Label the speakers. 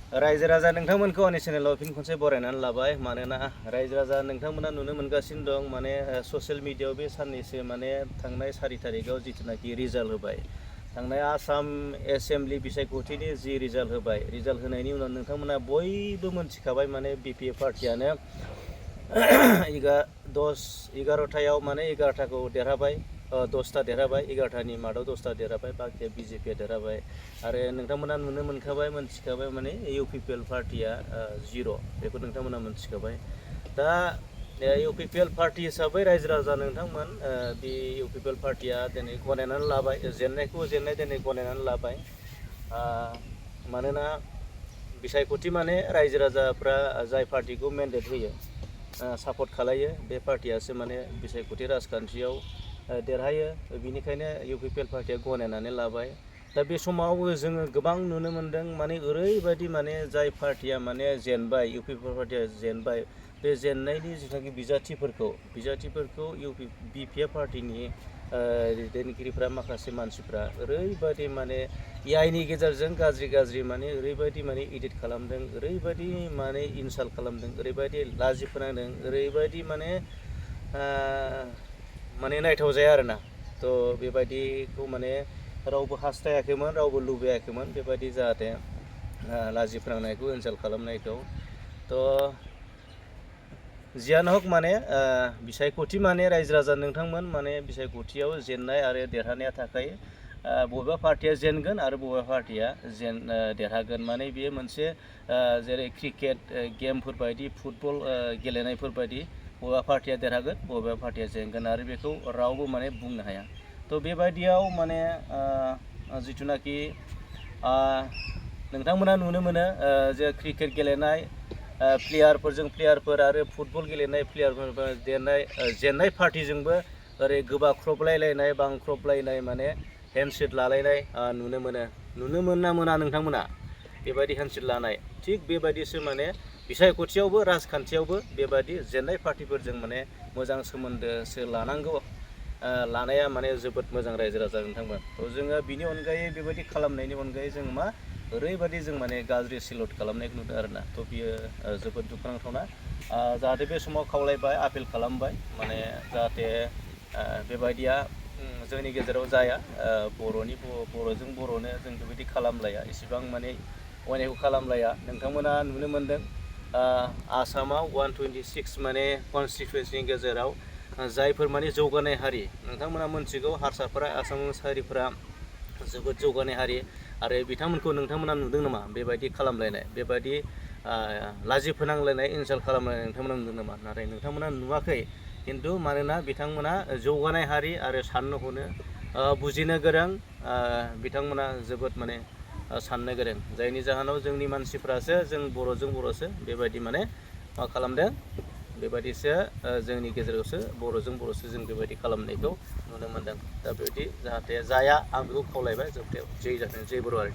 Speaker 1: रायजो राजा नोंथांमोनखौ आंनि चेनेलाव फिन खनसे बरायनानै लाबाय मानोना रायजो राजा नोंथांमोना नुनो मोनगासिनो दं माने ससियेल मिडियायाव बे साननैसो माने थांनाय 4 तारिखआव जिथुनाखि रिजाल्ट होबाय थांनाय आसाम एसेम्बलि बिसायख'थिनि जि रिजाल्ट होबाय रिजाल्ट होनायनि उनाव नोंथांमोना बयबो मोनथिखाबाय माने बिपिएफ पार्टियानो 11टायाव माने 11टाखौ देरहाबाय 10टा देरहाबाय 11टानि मादाव 10टा देरहाबाय बाखिया बिजेपिया देरहाबाय आरो नोंथांमोना नुनो मोनखाबाय मोनथिखाबाय माने इउपिपिएल पार्टिया 0 बेखौ नोंथांमोना मोनथिखाबाय दा इउपिपिएल पार्टी हिसाबै रायजो राजा नोंथांमोन बे इउपिपिएल पार्टिया दिनै गनायनानै लाबाय जेननायखौ दिनै गनायनानै लाबाय मानोना बिसायख'थि माने रायजो राजाफ्रा जाय पार्टिखौ मेन्डेट होयो सापर्ट खालायो बे पार्टियासो माने बिसायख'थि राजखान्थियाव देरहायो बेनिखायनो इउपिपिएल पार्टिया गनायनानै लाबाय दा बे समाव जोङो गोबां नुनो मोन्दों माने ओरैबायदि माने जाय पार्टिया माने जेनबाय इउपिपिएल पार्टिया जेनबाय बे जेननायनि जिथुनाखि बिजाथिफोरखौ बिपिएफ पार्टिनि दैदेनगिरिफ्रा माखासे मानसिफ्रा ओरैबायदि माने एआइनि गेजेरजों गाज्रि माने ओरैबायदि माने एडिट खालामदों ओरैबायदि माने इनसाल्ट खालामदों ओरैबायदि लाजि फोनांदों ओरैबायदि माने नायथाव जाया आरोना थ' बेबायदिखौ माने रावबो हास्थायाखैमोन रावबो लुबैयाखैमोन बेबायदि जाहाथे लाजि फोनांनायखौ इनसाल्ट खालामनायखौ थ' जियानो हक माने बिसायख'थि माने रायजो राजा नोंथांमोन माने बिसायख'थियाव जेननाय आरो देरहानाया थाखाय बबेबा पार्टिया जेनगोन आरो बबेबा पार्टिया देरहागोन माने बेयो मोनसे जेरै क्रिकेट गेमफोर बायदि फुटबल गेलेनायफोर बायदि बबेबा पार्टिया देरहागोन बबेबा पार्टिया जेनगोन आरो बेखौ रावबो माने बुंनो हाया थ' बेबायदियाव माने जिथुनाखि नोंथांमोना नुनो मोनो जे क्रिकेट गेलेनाय प्लेयारफोर आरो फुटबल गेलेनाय प्लेयारफोर जेननाय पार्टिजोंबो ओरै गोबाख्रबलायलायनाय बांख्रबलायनाय माने हेन्डसेक लालायनाय नुनो मोना नोंथांमोना बेबायदि हेन्डसेक लानाय थिग बेबायदिसो माने बिसायख'थियावबो राजखान्थियावबो बेबायदि जेननाय पार्टिफोरजों माने मोजां सोमोन्दोसो लानांगौ लानाया माने जोबोद मोजां रायजो राजा नोंथांमोन थ' जोङो बिनि अनगायै बेबायदि खालामनायनि अनगायै जों मा ओरैबायदि जों माने गाज्रि सिलट खालामनायखौ नुदों आरोना थ' बियो जोबोद दुखुनांथावना जाहाथे बे समाव खावलायबाय आपिल खालामबाय माने जाहाथे बेबायदिया जोंनि गेजेराव जाया बर'जों बर'नो जों बेबायदि खालामलाया इसेबां माने अयनायखौ खालामलाया नोंथांमोना नुनो मोन्दों आसामाव 126 माने कनस्टिटुवेन्सिनि गेजेराव जायफोर माने जौगानाय हारि नोंथांमोना मोनथिगौ हारसाफोरा आसामिस हारिफोरा जोबोद जौगानाय हारि आरो बिथांमोनखौ नोंथांमोना नुदों नामा बेबायदि खालामलायनाय बेबायदि लाजि फोनांलायनाय इनसाल्ट खालामलायनाय नोंथांमोना नुदों नामा नाथाय नोंथांमोना नुवाखै किन्तु मानोना बिथांमोना जौगानाय हारि आरो साननो हनो बुजिनो गोरों बिथांमोना जोबोद माने साननो गोरों जायनि जाहोनाव जोंनि मानसिफ्रासो जों बर'जों बर'सो बेबायदि माने मा खालामदों बेबायदिसो जोंनि गेजेरावसो बर'जों बर'सो जों बेबायदि खालामनायखौ नुनो मोन्दों दा बेबायदि जाहाथे जाया आं बेखौ खावलायबाय जोबथायाव जै जाथों जै बर' हारि